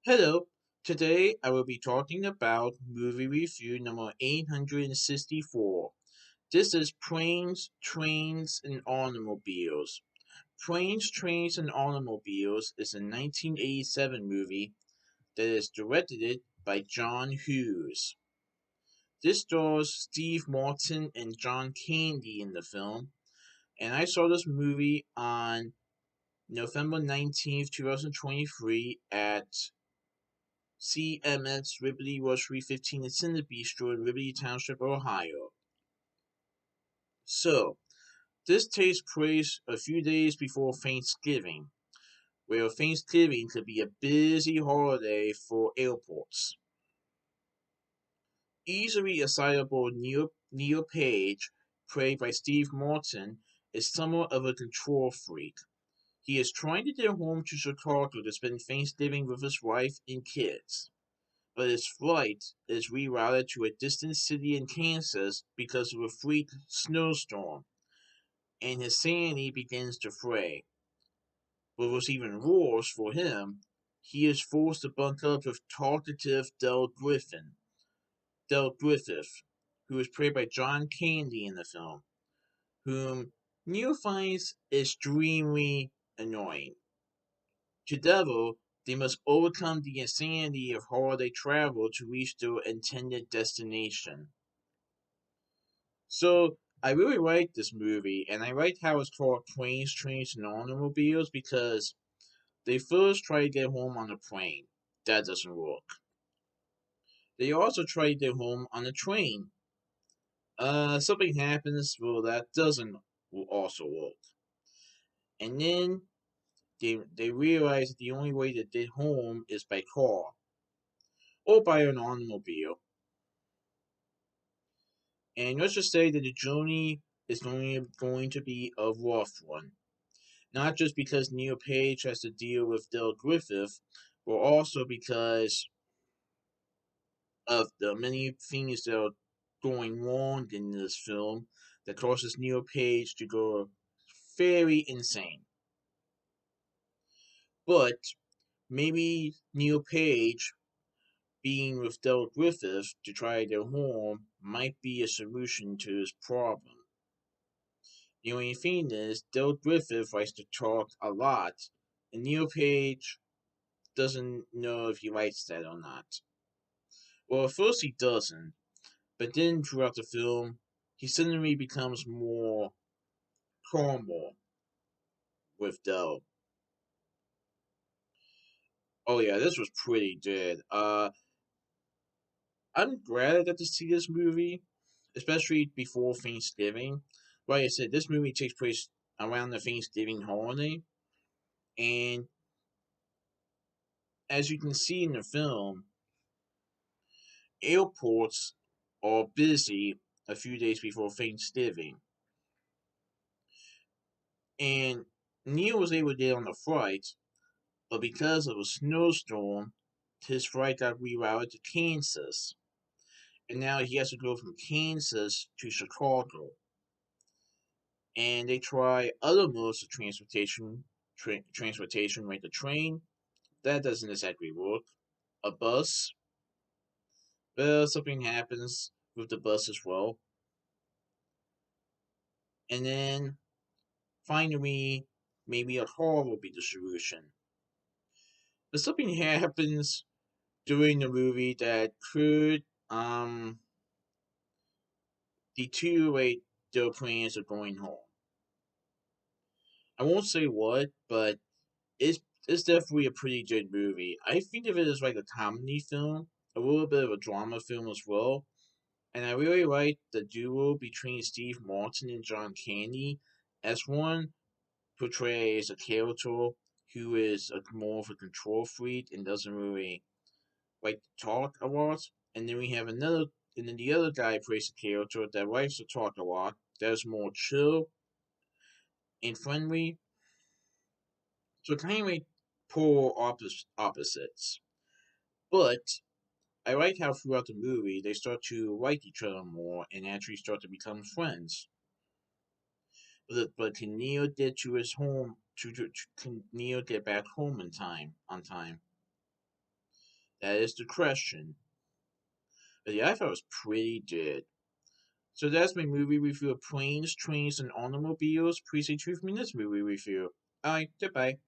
Hello, today I will be talking about movie review number 864. This is Planes, Trains, and Automobiles. Planes, Trains, and Automobiles is a 1987 movie that is directed by John Hughes. This stars Steve Martin and John Candy in the film, and I saw this movie on November 19th, 2023 at CMX Liberty Luxury 15 at Cinebistro in Liberty Township Ohio. So, this takes place a few days before Thanksgiving, where Thanksgiving could be a busy holiday for airports. Easily excitable Neil Page, played by Steve Martin, is somewhat of a control freak. He is trying to get home to Chicago to spend Thanksgiving with his wife and kids, but his flight is rerouted to a distant city in Kansas because of a freak snowstorm, and his sanity begins to fray. But what's even worse for him, he is forced to bunk up with talkative Del Griffith, who is played by John Candy in the film, whom Neil finds extremely annoying. Together, they must overcome the insanity of holiday travel to reach their intended destination. So, I really like this movie, and I like how it's called Planes, Trains, and Automobiles because they first try to get home on a plane. That doesn't work. They also try to get home on a train. Something happens, well, that doesn't will also work. And then they realize that the only way to get home is by car or by an automobile. And let's just say that the journey is going to be a rough one. Not just because Neil Page has to deal with Del Griffith, but also because of the many things that are going wrong in this film that causes Neil Page to go very insane. But maybe Neil Page being with Del Griffith to try to get home might be a solution to his problem. The only thing is, Del Griffith likes to talk a lot, and Neil Page doesn't know if he likes that or not. Well, at first he doesn't, but then throughout the film, he suddenly becomes more calmer with Del. Oh yeah, this was pretty good. I'm glad I got to see this movie, especially before Thanksgiving. Like I said, this movie takes place around the Thanksgiving holiday, and as you can see in the film, airports are busy a few days before Thanksgiving. And Neil was able to get on the flight, but because of a snowstorm, his flight got rerouted to Kansas. And now he has to go from Kansas to Chicago. And they try other modes of transportation like the train. That doesn't exactly work. A bus. Well, something happens with the bus as well. And then finally, maybe a car will be the solution. But something happens during the movie that could deteriorate their plans of going home. I won't say what, but it's definitely a pretty good movie. I think of it as like a comedy film, a little bit of a drama film as well. And I really like the duo between Steve Martin and John Candy, as one portrays a character who is more of a control freak and doesn't really like to talk a lot. And then we have another, and then the other guy plays a character that likes to talk a lot, that is more chill and friendly. So kind of like polar opposites. But I like how throughout the movie they start to like each other more and actually start to become friends. But can Neo get to his home? Can Neo get back home in time? On time? That is the question. But yeah, I thought it was pretty good. So that's my movie review of Planes, Trains, and Automobiles. Please stay tuned for my next movie review. Alright, goodbye.